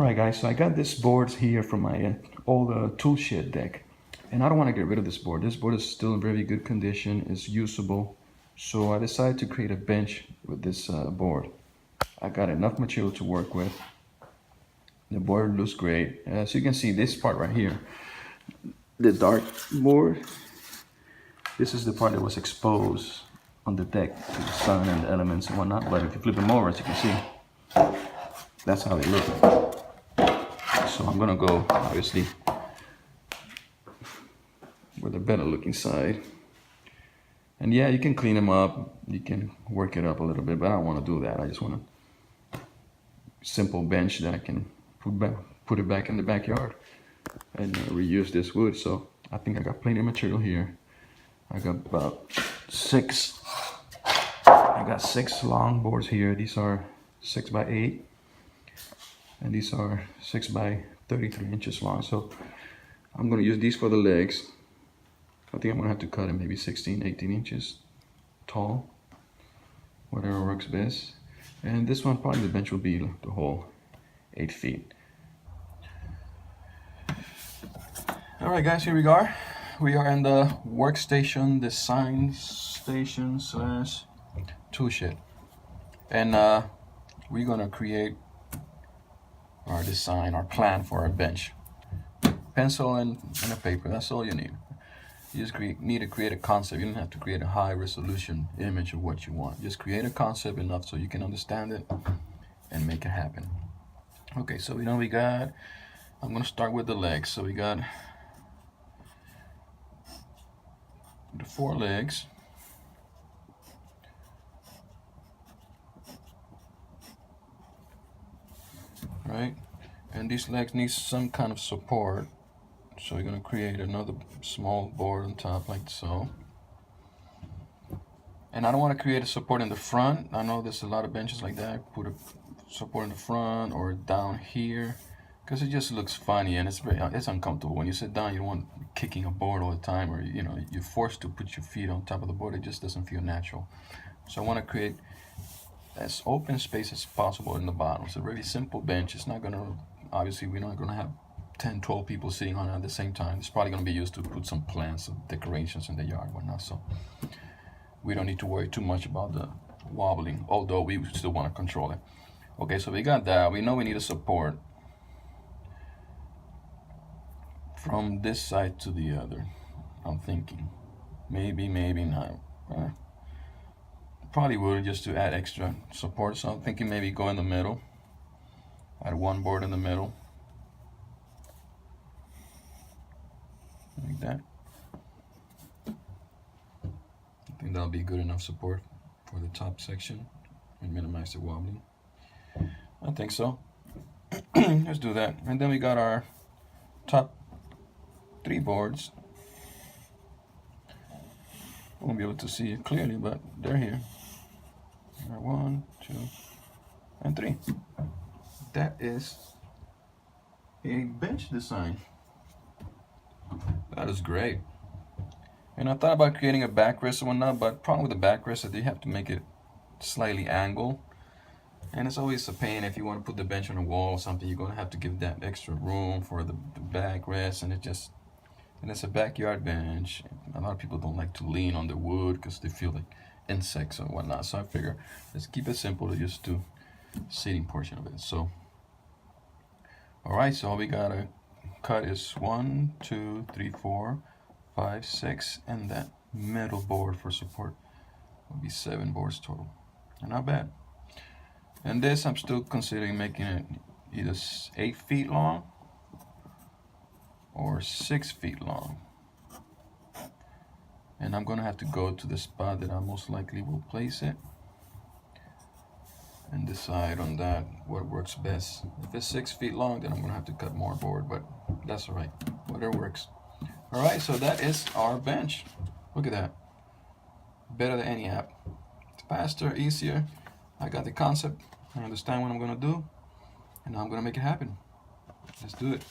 Alright guys, so I got this board here from my old tool shed deck. And I don't want to get rid of this board. This board is still in very good condition, it's usable. So I decided to create a bench with this board. I got enough material to work with. The board looks great. As you can see, this part right here, the dark board, this is the part that was exposed on the deck to the sun and the elements and whatnot. But if you flip them over, as you can see, that's how they look. So I'm gonna go, obviously, with a better looking side. And yeah, you can clean them up, you can work it up a little bit, but I don't want to do that. I just want a simple bench that I can put it back in the backyard and reuse this wood. So I think I got plenty of material here. I got about six long boards here. These are 6 by 8 and these are 6 by 33 inches long. So I'm going to use these for the legs. I think I'm going to have to cut it maybe 16, 18 inches tall, whatever works best. And this one, probably the bench will be the whole 8 feet. Alright guys, here we are. We are in the workstation, design station slash tool shed. And we're going to create our design, our plan for our bench. Pencil and a paper, that's all you need. You just need to create a concept. You don't have to create a high resolution image of what you want. Just create a concept enough so you can understand it and make it happen. Okay, so we know we got, I'm gonna start with the legs. So we got the 4 legs. Right? And these legs need some kind of support. So we're going to create another small board on top like so. And I don't want to create a support in the front. I know there's a lot of benches like that. Put a support in the front or down here, because it just looks funny and it's uncomfortable. When you sit down, you don't want kicking a board all the time, or you know, you're forced to put your feet on top of the board. It just doesn't feel natural. So I want to create as open space as possible in the bottom. It's a very simple bench. It's not going to, obviously we're not going to have 10, 12 people sitting on it at the same time. It's probably going to be used to put some plants, some decorations in the yard and whatnot. So we don't need to worry too much about the wobbling, although we still want to control it. Okay, so we got that. We know we need a support from this side to the other. I'm thinking maybe not. Probably would, just to add extra support. So I'm thinking maybe go in the middle. Add one board in the middle. Like that. I think that'll be good enough support for the top section and minimize the wobbling. I think so. Let's do that. And then we got our top 3 boards. I won't be able to see it clearly, but they're here. 1, 2, and 3. That is a bench design. That is great. And I thought about creating a backrest and whatnot, but problem with the backrest is that you have to make it slightly angled. And it's always a pain if you want to put the bench on a wall or something. You're going to have to give that extra room for the backrest, and it's a backyard bench. A lot of people don't like to lean on the wood because they feel like insects or whatnot. So I figure let's keep it simple to just do seating portion of it. So, all right. So all we gotta cut is 1, 2, 3, 4, 5, 6, and that middle board for support will be 7 boards total. And not bad. And this I'm still considering making it either 8 feet long or 6 feet long. And I'm gonna have to go to the spot that I most likely will place it and decide on that what works best. If it's 6 feet long, then I'm gonna have to cut more board, but that's all right, whatever works. All right, so that is our bench. Look at that, better than any app. It's faster, easier. I got the concept, I understand what I'm gonna do, and now I'm gonna make it happen. Let's do it.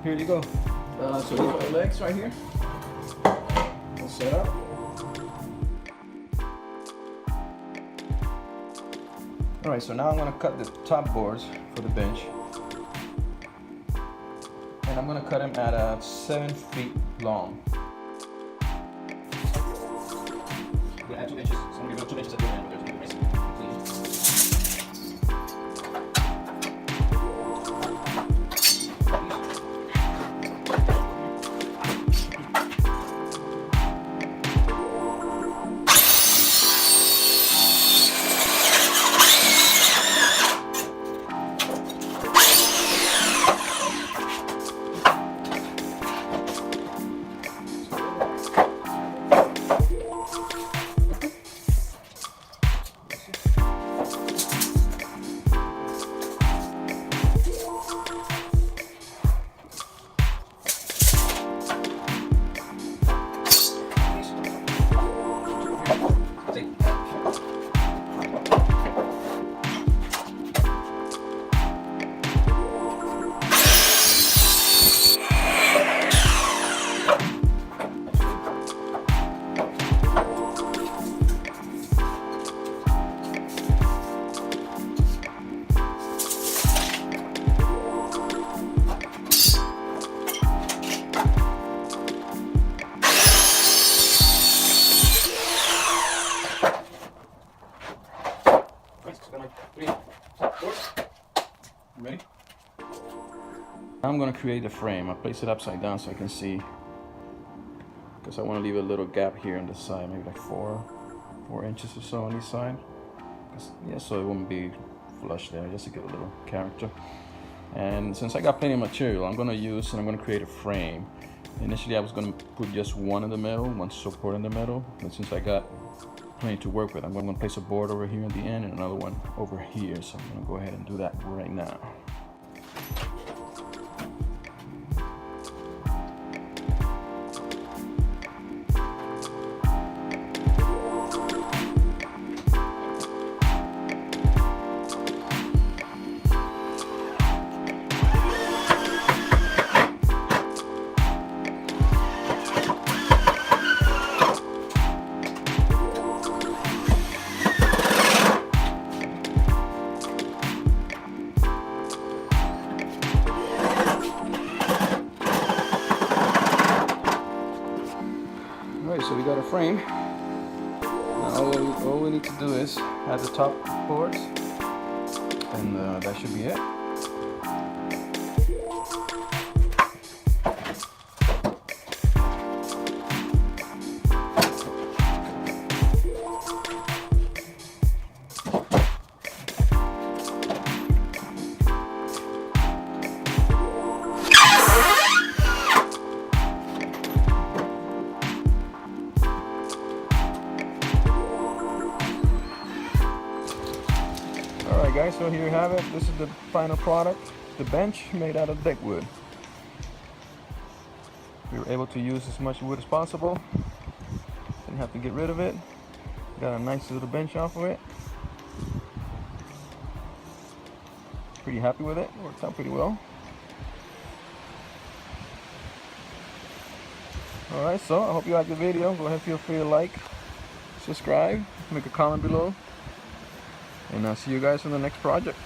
here you go. So these are the legs right here. All set up. Alright, so now I'm going to cut the top boards for the bench. And I'm going to cut them at 7 feet long. I'm going to add 2 inches. So I'm going to give it 2 inches at the end, but there's no missing. Ready? I'm going to create a frame. I'll place it upside down so I can see, because I want to leave a little gap here on the side, maybe like 4 inches or so on each side. Yeah, so it won't be flush there, just to give a little character. And since I got plenty of material, I'm going to create a frame. Initially I was going to put just one in the middle, one support in the middle, but since I got plenty to work with, I'm going to place a board over here at the end and another one over here. So I'm going to go ahead and do that right now. So we got a frame. Now all we need to do is add the top boards, and that should be it. Alright guys, so here you have it. This is the final product, the bench made out of deck wood. We were able to use as much wood as possible. Didn't have to get rid of it. Got a nice little bench off of it. Pretty happy with it. Works out pretty well. Alright, so I hope you liked the video. Go ahead, feel free to like, subscribe, make a comment below. And I'll see you guys in the next project.